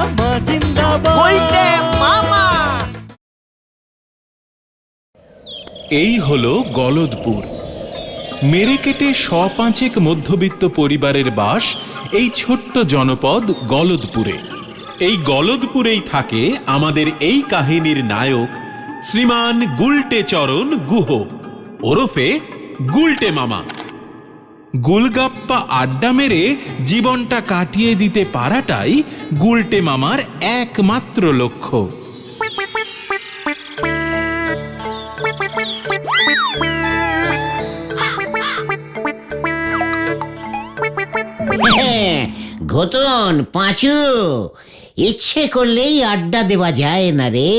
মামা জিন্দাবাদ। বলতে মামা। এই হলো গলদপুর। মেরে কেটে 105 মধ্যবিত্ত পরিবারের বাস এই ছোট্ট জনপদ গলদপুরে। এই গলদপুরেই থাকে আমাদের এই কাহিনীর নায়ক শ্রীমান গুলটে চরণ গুহ, ওরফে গুলটে মামা। গুলগাপ্পা আড্ডা মেরে জীবনটা কাটিয়ে দিতে পারাটাই গুলটে মামার একমাত্র লক্ষ্য। ঘটন পাঁচু, ইচ্ছে করলেই আড্ডা দেওয়া যায় না রে,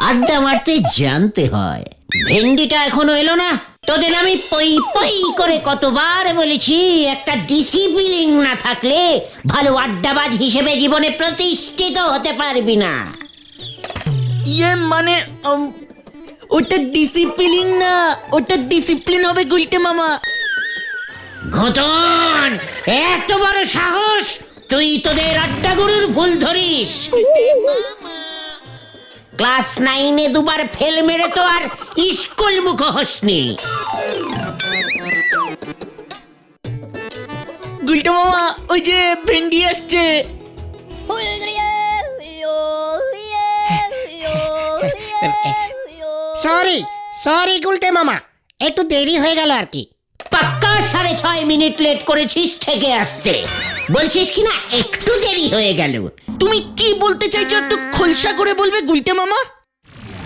আড্ডা মারতে জানতে হয়। ভেন্ডিটা এখনো এলো না? তোদের আমি পই পই করে কতবার বলেছি, একটা ডিসিপ্লিন না থাকলে ভালো আড্ডাবাজ হিসেবে জীবনে প্রতিষ্ঠিত হতে পারবি না। ইয়ে মানে ওটা ডিসিপ্লিন না, ওটা ডিসিপ্লিন হবে গুলটে মামা। ঘটন, এত বড় সাহস! তুই তোদের আড্ডা গুরুর ভুল ধরিস। ক্লাস 9-এ দুবার ফেল মেরে তো আর স্কুল মুখ হসনি। গুলটে মামা, ওই যে ভেন্ডি আসছে। সরি সরি গুলটে মামা, একটু দেরি হয়ে গেল আর কি। পাক্কা 6.5 মিনিট লেট করেছিস থেকে আসতে, বলছিস কিনা একটু দেরি হয়ে গেল। তুমি কি বলতে চাইছো একটু খোলসা করে বলবে গুলটে মামা?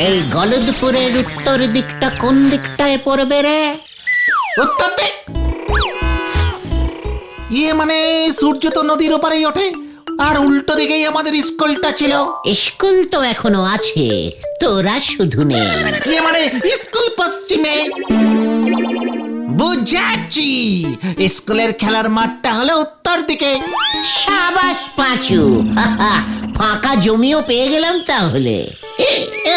এই গলদপুরের উত্তর দিকটা কোন দিকটায় পড়বে রে? উত্তর দিক? ইয়ে মানে সূর্য তো নদীর ওপারেই ওঠে, আর উল্টো দিকেই আমাদের স্কুলটা ছিল। স্কুল তো এখনো আছে, তোরা শুধু নেই। ইয়ে মানে স্কুল পশ্চিমে। বুঝাচ্ছি, স্কুলের খেলার মাঠটা হলো উত্তর দিকে। সাবাস পাঁচু, ফাঁকা জমিও পেয়ে গেলাম তাহলে।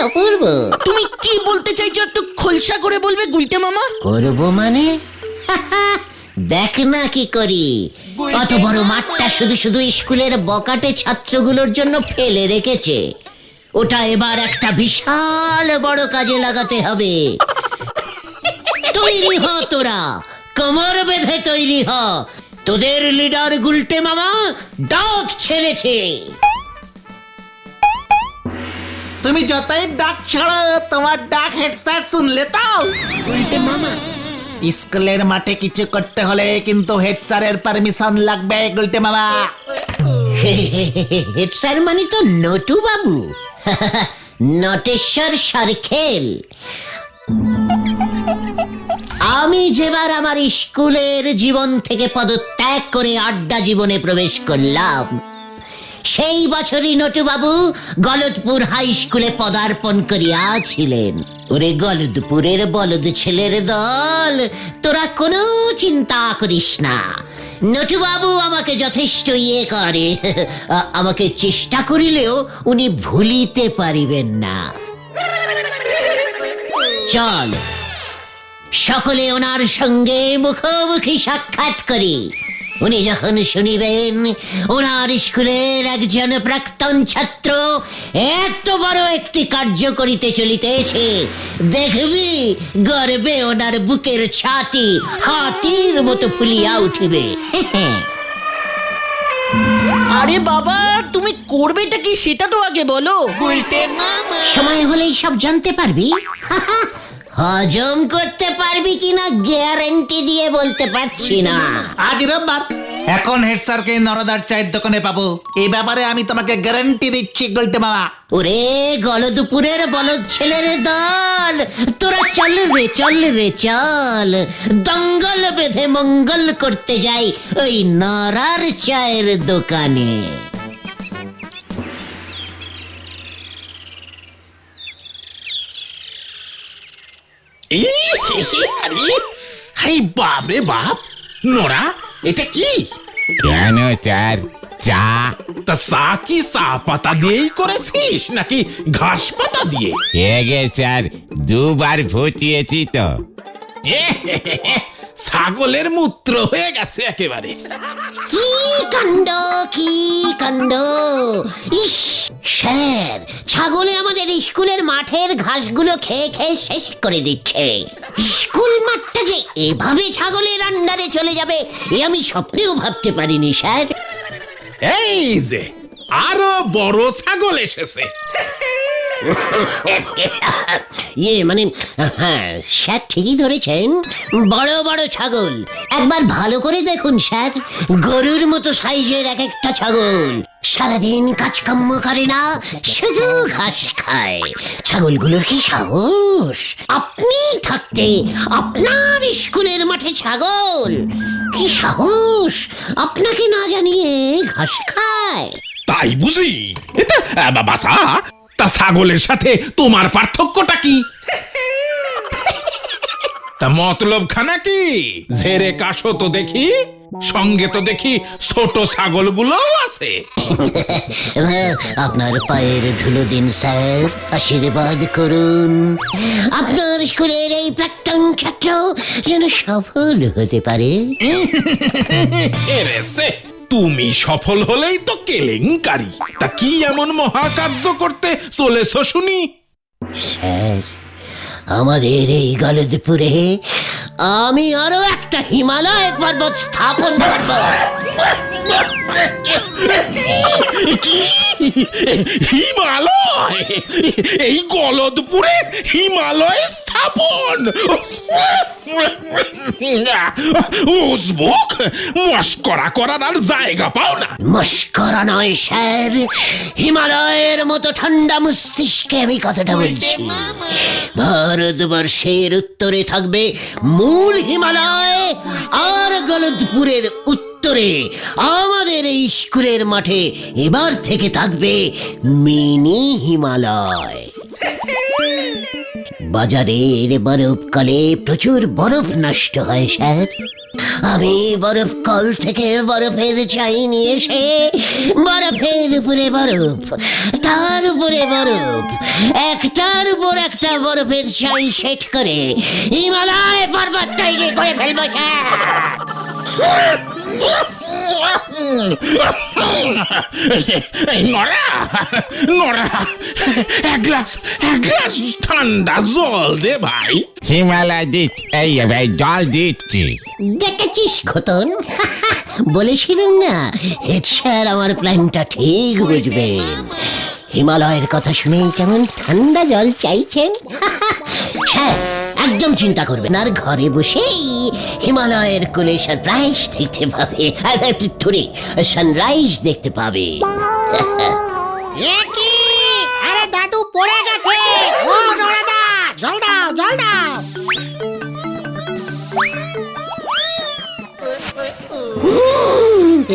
অপূর্ব, তুমি কি বলতে চাইছো একটু খোলসা করে বলবে গুলটে মামা? করবো মানে? দেখ না কি করি। অত বড় মাঠটা শুধু শুধু স্কুলের বকাটে ছাত্রগুলোর জন্য ফেলে রেখেছে, ওটা এবার একটা বিশাল বড় কাজে লাগাতে হবে। তৈরি হ তোরা, কোমর বেঁধে তৈরি হ, তোদের লিডার গুলটে মামা ডাক ছেড়েছে। তুমি যতই ডাক ছাড়ো, তোমার ডাক হেড স্যার শুনলে তো। গুলটে মামা, স্কুলের মাঠে কিছু করতে হলে কিন্তু হেড স্যারের পারমিশন লাগবে গুলটে মামা। হেড স্যার মানে তো নটু বাবু, নটেশ্বর সরখেল। আমি যেবার আমার স্কুলের জীবন থেকে পদত্যাগ করে আড্ডা জীবনে প্রবেশ করলাম, সেই বছরই নটুবাবু গলদপুর হাই স্কুলে পদার্পণ করিয়াছিলেন। ওরে গলদপুরের বলদ ছেলের দল, তোরা কোনো চিন্তা করিস না, নটুবাবু আমাকে যথেষ্ট ইয়ে করে, আমাকে চেষ্টা করিলেও উনি ভুলিতে পারিবেন না। চল সকলে ওনার সঙ্গে মুখোমুখি সাক্ষাৎ করি। উনি যখন শুনিবেন ওনার স্কুলের একজন প্রাক্তন ছাত্র এত বড় একটি কার্য করিতে চলিতেছে, দেখবি গর্বে ওনার বুকের ছাতি হাতির মতো ফুলিয়া উঠিবে। আরে বাবা, তুমি করবেটা কি সেটা তো আগে বলো। সময় হলেই সব জানতে পারবি। হজম করতে পারবি কিনা গ্যারান্টি দিয়ে বলতে পারছি না। আজ রোববার, এখন হেড স্যারকে নরদার চায়ের দোকানে পাবো, এই ব্যাপারে আমি তোমাকে গ্যারান্টি দিচ্ছি গুলটে মামা। ওরে গলদপুরের বলদ ছেলের দল, তোরা চল রে চল রে চল, দঙ্গল বেঁধে মঙ্গল করতে যাই ওই নরার চায়ের দোকানে। আরে বাপ রে বাপ, নোরা এটা কি? কেন স্যার, চা? তা চা কি চা পাতা দিয়েই করেছিস নাকি ঘাস পাতা দিয়ে? হেগে স্যার, 2 বার ফুটিয়েছি তো। ছাগলের মূত্র হয়ে গেছে একেবারে। কি কাণ্ড কি কাণ্ড! ইস স্যার, ছাগলে আমাদের স্কুলের মাঠের ঘাসগুলো খেয়ে খেয়ে শেষ করে দিচ্ছে। স্কুল মাঠটা যে এভাবে ছাগলের আন্ডারে চলে যাবে এ আমি স্বপ্নেও ভাবতে পারিনি স্যার। এই যে আরো বড় ছাগল এসেছে। মানে হ্যাঁ স্যার, ঠিকই ধরেছেন, বড় বড় ছাগল। একবার ভালো করে দেখুন স্যার, গরুর মতো সাইজের এক একটা ছাগল। সারাদিন কাজকর্ম করে না, শুধু ঘাস খায়। ছাগলগুলোর কি সাহস! আপনি থাকতে আপনার স্কুলের মাঠে ছাগল! কি সাহস আপনাকে না জানিয়ে ঘাস খায়! তাই বুঝি? এটা বাসা, তা ছাগলের সাথে তোমার পার্থক্যটা কি? তা মতলব খানা কি? ঝেড়ে কাশো তো দেখি, সঙ্গে তো দেখি ছোট ছাগলগুলোও আছে। আপনার পায়ের ধুলো দিন স্যার, আশীর্বাদ করুন আপনার স্কুলের এই প্রাক্তন ছাত্র যেন সফল হতে পারে। এরেছে, তুমি সফল হলেই তো কেলেঙ্কারি। তা কি এমন মহাকার্য করতে চলেছ শুনি? স্যার, আমাদের এই গলদপুরে আমি আরো একটা হিমালয় পর্বত স্থাপন করব। কি? হিমালয়? এই গলদপুরে হিমালয় স্থাপন? উজবুক, মস্করা করার আর জায়গা পাও না। মস্করা নয় স্যার, হিমালয়ের মতো ঠান্ডা মস্তিষ্কে আমি কথাটা বলছি। ভারতবর্ষের উত্তরে থাকবে মূল হিমালয়, আর গলদপুরের উত্তরে আমাদের এই স্কুলের মাঠে এবার থেকে থাকবে মিনি হিমালয়। বাজারের বরফকালে প্রচুর বরফ নষ্ট হয় স্যার। আমি বরফ কল থেকে বরফের চাই নিয়ে এসে বরফের উপরে বরফ, তার উপরে বরফ, একটার উপর একটা বরফের চাই সেট করে হিমালয় পর্বত তৈরি করে ফেলবো স্যার। নরা, নরা, এক গ্লাস ঠান্ডা জল দে ভাই। হিমালয় দিচ্ছি, এই জল দিচ্ছি। দেখেছিস খতন, বলেছিলাম না হেড স্যার আমার প্ল্যানটা ঠিক বুঝবেন। হিমালয়ের কথা শুনেই কেমন ঠান্ডা জল চাইছেন। স্যার একদম চিন্তা করবেন আর ঘরে বসেই হিমালয়ের কোলে সানরাইজ দেখতে পাবে, সানরাইজ দেখতে পাবে। এ কি? আরে দাদু পড়ে গেছে! ও নরাদা, জল দাও, জল দাও!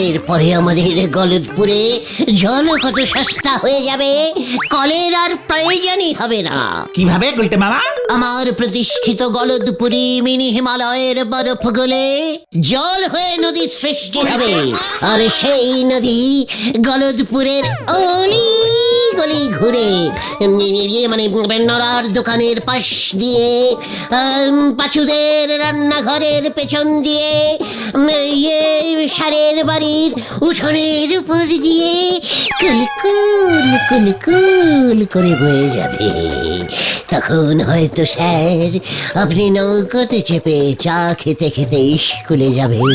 এরপরে আমাদের গলদপুরে জল কত সস্তা হয়ে যাবে, কলের আর প্রয়োজনই হবে না। কিভাবে গুলটে মামা? আমার প্রতিষ্ঠিত গলদপুরি মিনি হিমালয়ের বরফ গলে জল হয়ে নদী সৃষ্টি হবে, আর সেই নদী গলদপুরের অলি গলি ঘুরে মানে নরার দোকানের পাশ দিয়ে, পাঁচুদের রান্নাঘরের পেছন দিয়ে, সারের বাড়ির উঠোনের উপর দিয়ে কুলকুল কুলকুল করে বয়ে যাবে। তখন হয়তো স্যার আপনি নৌকোতে চেপে চা খেতে খেতে স্কুলে যাবেন।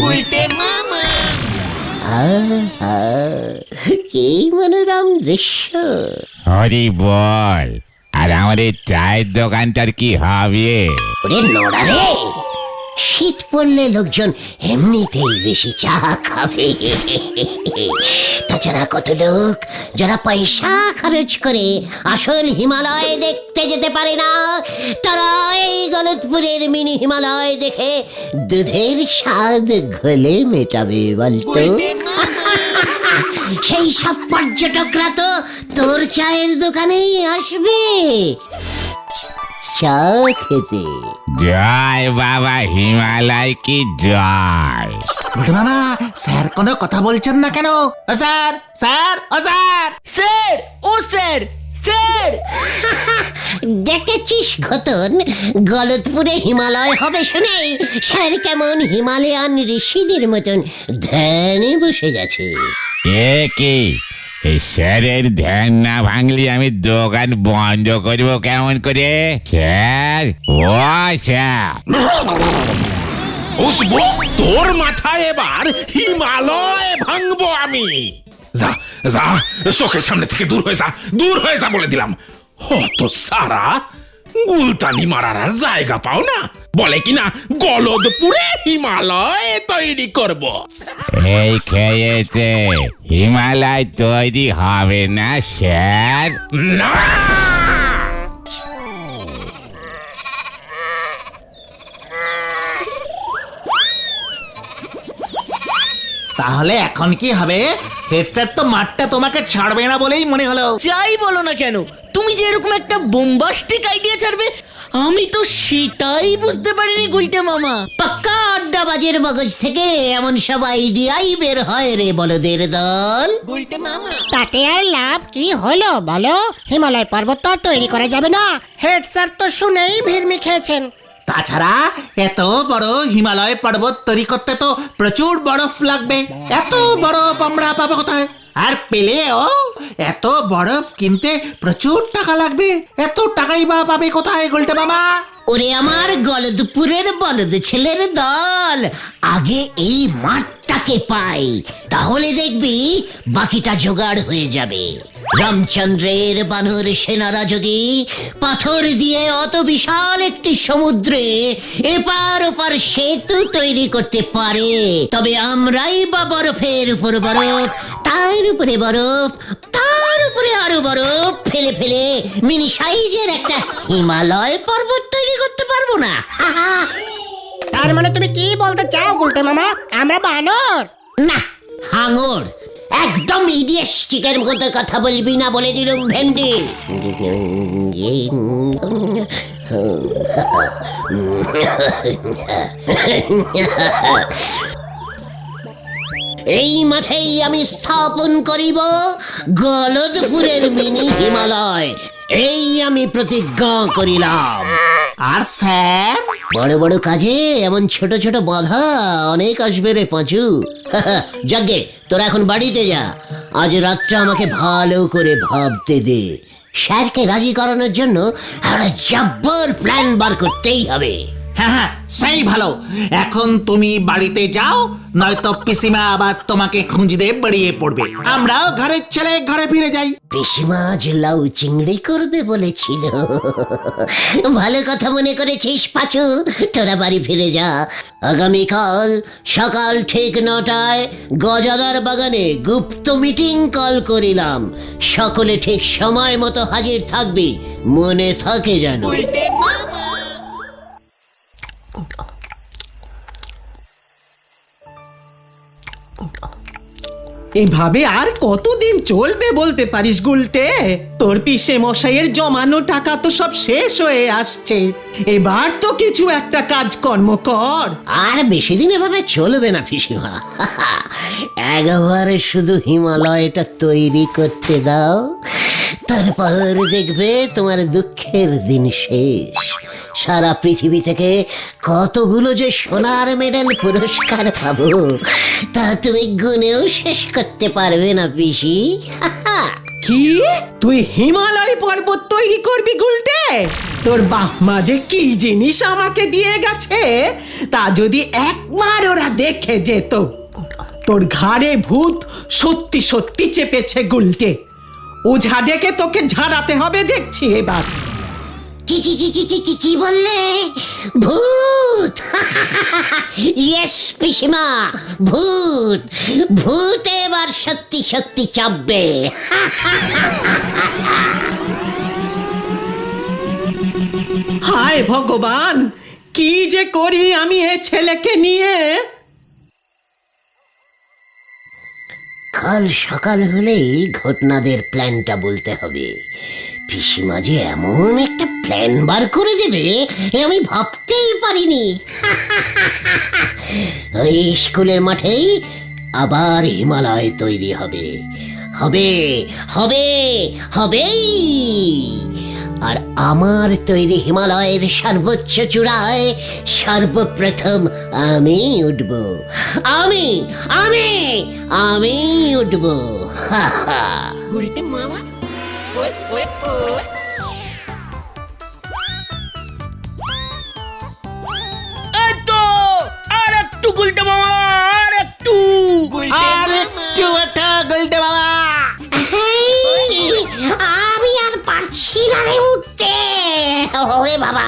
কি মনোরম দৃশ্য! হরি বল, আর আমাদের চায়ের দোকানটার কি হবে? ওরে নোড়া রে, শীত পড়লে লোকজন এমনিতেই বেশি চা খাবে। তাছাড়া কত লোক যারা পয়সা খরচ করে আসল হিমালয় দেখতে যেতে পারে না, তারা এই গলদপুরের মিনি হিমালয় দেখে দুধের স্বাদ ঘোলে মেটাবে বলতো। সেই সব পর্যটকরা তো তোর চায়ের দোকানেই আসবে চা খেতে। জয় বাবা হিমালয় কি জয়। গুলটে মামা, স্যার কোনো কথা বলছেন না কেন? ও স্যার, স্যার, ও স্যার। স্যার, ও স্যার, স্যার! দেখেছিস ঘতন, গলতপুরে হিমালয় হবে শুনেই স্যার কেমন হিমালয়ান ঋষিদের মতন ধ্যানে বসে গেছে। এ কি এই স্যারের ধ্যান না ভাঙলি আমি দোকান বন্ধ করবো কেমন করে? স্যার, ও স্যার, বুঝবো তোর মাথায় এবার হিমালয় ভাঙবো আমি। যা যা, চোখের সামনে থেকে দূর হয়ে যা, দূর হয়ে যা বলে দিলাম। হত সারা গুলতানি মারার আর জায়গা পাও না, বলে কিনা গলদপুরে হিমালয় তৈরি করব। এই খেয়েছে হিমালয় তৈরি হবে না স্যার। না, তাহলে এখন কি হবে? হেড স্যার তো মাঠটা তোমাকে ছাড়বে না বলেই মনে হলো। যাই বলো না কেন, তুমি যে এরকম একটা বোম্বাস্টিক আইডিয়া ছাড়বে আমি তো সেটাই বুঝতে পারিনি গুলটে মামা। পাক্কা আড্ডাবাজের মগজ থেকে এমন সব আইডিয়াই বের হয় রে বলদের দল। তাতে আর লাভ কি হলো বলো? হিমালয় পর্বত তো আর তৈরি করা যাবে না। হেড স্যার তো শুনেই ভিড়মি খেয়েছেন। তাছাড়া এত বড় হিমালয় পর্বত তৈরি করতে তো প্রচুর বরফ লাগবে। এত বরফ আমরা পাবো কোথায়? আর পেলেও এত বরফ কিনতে প্রচুর টাকা লাগবে। এত টাকাই বা পাবে কোথায় গুলটে মামা? ওরে আমার গলদপুরের বলদ ছেলের দল, আগে এই মাঠটাকে পাই, তাহলে দেখবি বাকিটা জোগাড় হয়ে যাবে। রামচন্দ্রের বানর সেনারা যদি পাথর দিয়ে অত বিশাল একটি সমুদ্রে এপার ওপার সেতু তৈরি করতে পারে, তবে আমরাই বা বরফের উপর বরফ, তার উপরে বরফ, তার উপরে আরো বরফ ফেলে ফেলে মিনি সাইজের একটা হিমালয় পর্বত তৈরি করতে পারবো না? আহা! তার মানে তুমি কি বলতে চাও গুলটে মামা, আমরা বানর? না, হাঙর, একদম ইডিয়েস্টিকের মতো কথা বলবি না বলে দিলুম ভেন্ডি। এই মাঠেই আমি স্থাপন করিব গলদপুরের মিনি হিমালয়, এই আমি প্রতিজ্ঞা করিলাম। আর স্যার, বড় বড় কাজে এমন ছোট ছোট বাধা অনেক আসবে রে পাঁচু। যাগে, তোরা এখন বাড়িতে যা, আজ রাতটা আমাকে ভালো করে ভাবতে দে। স্যারকে রাজি করানোর জন্য একটা জব্বর প্ল্যান বার করতেই হবে। হ্যাঁ হ্যাঁ, সেই ভালো। এখন তুমি বাড়িতে যাও, নয়তো পিসিমা আবার তোমাকে খুঁজতে বেরিয়ে পড়বে। আমরাও ঘরের ছেলে ঘরে ফিরে যাই। পিসিমা আজ লাউ চিংড়ি করবে বলেছিল। ভালো কথা মনে করেছিস পাঁচু, তোরা বাড়ি ফিরে যা। আগামীকাল সকাল ঠিক 9টায় গজাদার বাগানে গুপ্ত মিটিং কল করিলাম। সকলে ঠিক সময় মতো হাজির থাকবি, মনে থাকে যেন। এভাবে আর কতদিন চলবে বলতে পারিস গুলটে? তোর পিসে মশাইয়ের জমানো টাকা তো সব শেষ হয়ে আসছে, এবার তো কিছু একটা কাজকর্ম কর। আর বেশি দিন এভাবে চলবে না পিসিমা। একবারে শুধু হিমালয়টা তৈরি করতে দাও, তারপর দেখবে তোমার দুঃখের দিন শেষ। সারা পৃথিবী থেকে কতগুলো যে সোনার মেডেল পুরস্কার পাবো তা তুমি গুনেও শেষ করতে পারবে না পিসি। কি, তুই হিমালয় পর্বত তৈরি করবি গুলটে? তোর বাপ মা যে কি জিনিস আমাকে দিয়ে গেছে তা যদি একবার ওরা দেখে যেত। তোর ঘাড়ে ভূত সত্যি সত্যি চেপেছে গুলটে, ওঝা ডেকে তোকে ঝাড়াতে হবে দেখছি এবার। কি কি কি কি কি কি কি বললে? ভূত? ইয়েস পিসিমা, ভূত। ভূত এবার সত্যি সত্যি চাপবে। হায় ভগবান, কি যে করি আমি এ ছেলেকে নিয়ে। কাল সকাল হলেই ঘটনাদের প্ল্যানটা বলতে হবে। পিসিমা যে এমন একটা প্ল্যান বার করে দেবে এ আমি ভাবতেই পারিনি। ওই স্কুলের মাঠেই আবার হিমালয় তৈরি হবে, হবে, হবে, হবেই। আর আমার তৈরি হিমালয়ের সর্বোচ্চ চূড়ায় সর্বপ্রথম আমি উঠব। আমি আমি আমি উঠব। হা হা। এই তো, আর একটু গুলটে মামা, আর একটু। গুলটে মামা। আমি আর পারছি না রে উঠতে। ওরে বাবা,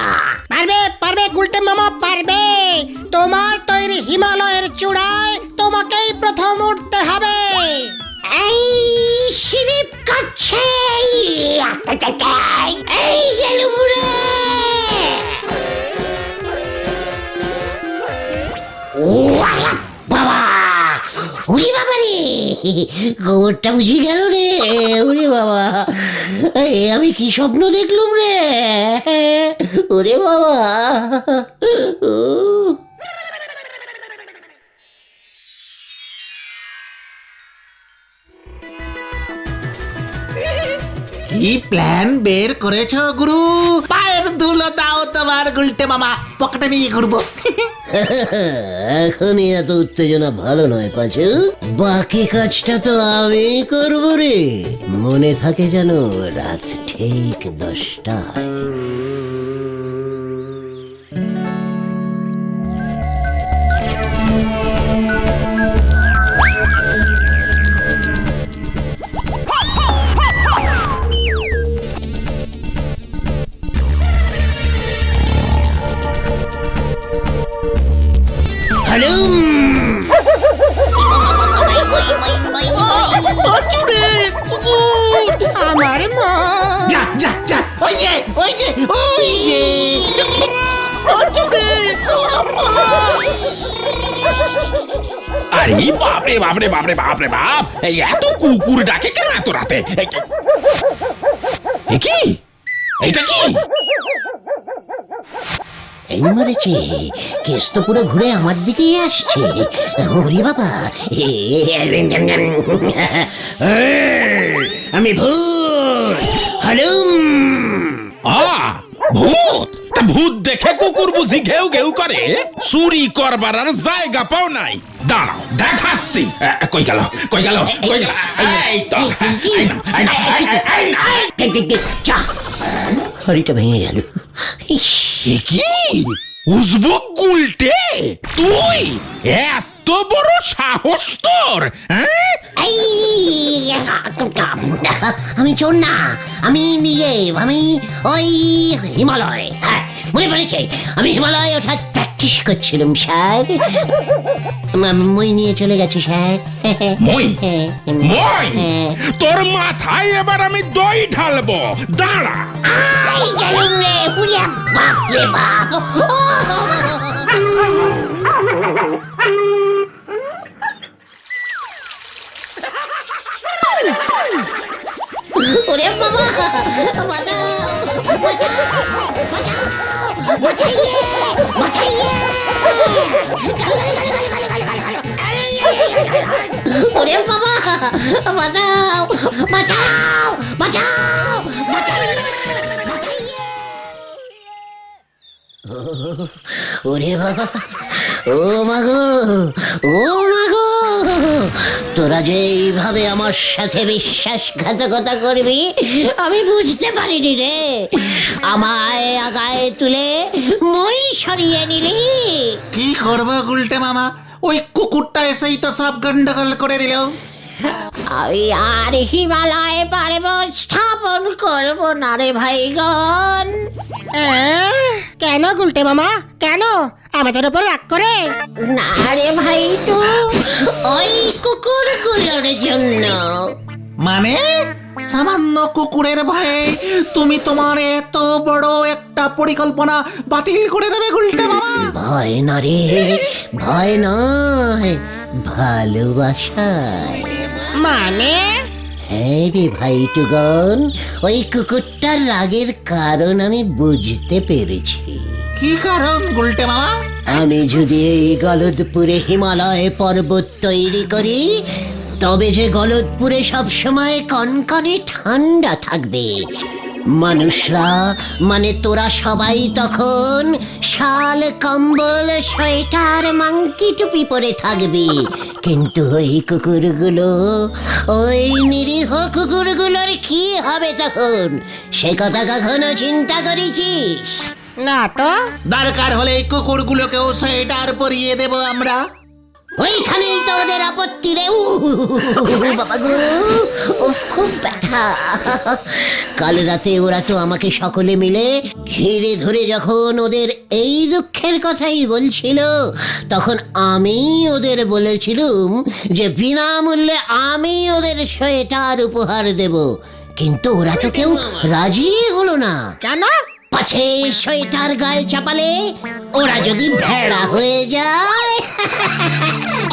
পারবে পারবে গুলটে মামা পারবে। তোমার তৈরি হিমালয়ের চূড়ায় তোমাকেই প্রথম উঠতে হবে। এই স্লিপ কাটছে। এই গেলুম রে। ও বাবা, উড়ি বাবা রে, গোবরটা বুঝি গেল রে। উড়ি বাবা, আমি কি স্বপ্ন দেখলুম রে। ওরে বাবা। কি প্ল্যান বের করেছো গুরু? পায়ের ধুলো দাও তোমার গুলটে মামা, পকেটে নিয়ে ঘুরবো। এখনই এত উত্তেজনা ভালো নয় পাচু। বাকি কাজটা তো আমি করবো রে। মনে থাকে যেন রাত ঠিক 10টায়। আমার মা। যা যা যা, ওই যে ওই যে ওই যে। আরে বাপরে বাপরে বাপরে বাপরে বাপ, এই এত কুকুর ডাকে কেন এত রাতে? এ কি, এইটা কি? এই মরেছে, কেস তো পুরো ঘুরে আমার দিকেই আসছে। ওরে বাবা, আমি ভূত। হালুম। ভূত? তা ভূত দেখে কুকুর বুঝি ঘেউ ঘেউ করে? চুরি করবার আর জায়গা পাও নাই। দাঁড়াও দেখাচ্ছি। কই গেল কই গেল কই গেল? এই তো, চা, হরিটা ভেঙে গেল। এ কি উজবুক গুলটে, তুই এত বড় সাহস তোর? হ্যাঁ, আমি চোর না, আমি নিজে, আমি ওই হিমালয়। হ্যাঁ, মনে পড়েছে, আমি হিমালয় ওঠার প্র্যাকটিস করছিলাম স্যার। মই নিয়ে চলে গেছে স্যার। মই মই তোর মাথায় এবার আমি দই ঢালবো, দাঁড়া। আই গেলুম রে, পুরিয়া বাপ রে বাপ। ওরে বাবা, বাঁচাও, বাঁচাও, বাঁচাও, বাঁচাইয়ে, বাঁচাইয়ে। ওরে বাবা, বাঁচাও, বাঁচাও, বাঁচাও, বাঁচাইয়ে, বাঁচাইয়ে। ওরে বাবা, ও মাগো, ও মাগো, তোরা যে এইভাবে আমার সাথে বিশ্বাসঘাতকতা করবি আমি বুঝতে পারিনি রে। আমায় আগায় তুলে মই সরিয়ে নিলি। কি করবো গুলটে মামা, ওই কুকুরটা এসেই তো সব গন্ডগোল করে দিল। আমি আর হিমালয় পর্বত স্থাপন করব না রে ভাইগণ। কেন গুলটে মামা, কেন আমাদের উপর রাগ করে? না রে ভাইটু, ওই কুকুরগুলোর জন্য। মানে সামান্য কুকুরের ভয়ে তুমি তোমার এত বড় একটা পরিকল্পনা বাতিল করে দেবে গুলটে মামা? ভয় না রে, ভয় নয়, ভালোবাসায়। মানে? হ্যাঁ রে ভাইটুগণ, ওই কুকুরটার রাগের কারণ আমি বুঝতে পেরেছি। কি কারণ গুলটে মামা? আমি যদি এই গলদপুরে হিমালয় পর্বত তৈরি করি, তবে যে গলদপুরে সবসময় কনকনে ঠান্ডা থাকবে, মানুষরা মানে তোরা সবাই তখন শাল কম্বল সোয়েটার মাংকি টুপি পরে থাকবি, কিন্তু ওই কুকুরগুলো, ওই নিরীহ কুকুরগুলোর কি হবে তখন, সে কথা কখনো চিন্তা করেছিস? না তো। দরকার হলে এই কুকুরগুলোকেও সোয়েটার পরিয়ে দেব আমরা। ওইখানেই তো ওদের আপত্তি রে। বাবা গো, উফ, খুব ব্যথা। কাল রাতে ওরা তো আমাকে সকলে মিলে ঘিরে ধরে যখন ওদের এই দুঃখের কথাই বলছিল, তখন আমি ওদের বলেছিলুম যে বিনামূল্যে আমি ওদের সোয়েটার উপহার দেব, কিন্তু ওরা তো কেউ রাজি হলো না। কেন? পাছে সোয়েটার গায়ে চাপালে ওরা যদি ভেড়া হয়ে যায়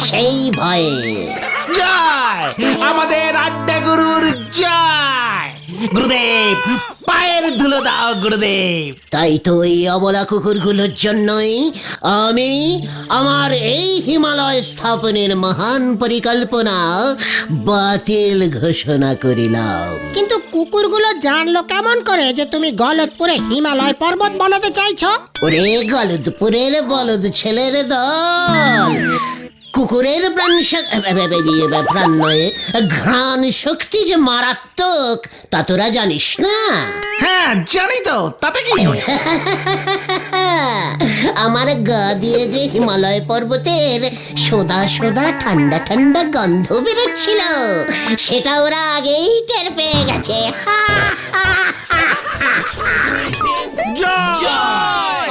সেই ভয়ে। জয় আমাদের আড্ডা গুরুর জয়। গুরুদেব পায়ের ধুলো দাও গুরুদেব। তাই তো এই অবলা কুকুরগুলোর জন্যই আমি আমার এই হিমালয় স্থাপনের মহান পরিকল্পনা বাতিল ঘোষণা করিলাম। কিন্তু কুকুরগুলো জানলো কেমন করে যে তুমি গলতপুরে হিমালয় পর্বত বানাতে চাইছো? ওরে গলদপুরের বলদ ছেলের দল, কুকুরের প্রাণ নয়, ঘ্রাণ শক্তি যে মারাত্মক তা তোরা জানিস না? হ্যাঁ জানি তো, তাতে কি? আমার গা দিয়ে যে হিমালয় পর্বতের সোদা সোদা ঠান্ডা ঠান্ডা গন্ধ বেরোচ্ছিল, সেটা ওরা আগেই টের পেয়ে গেছে।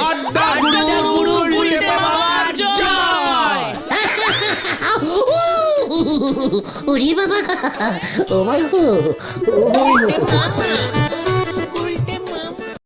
আড্ডা গুরু গুলটে মামার জয়। ওরে বাবা, ও বাবু, ও বাবু।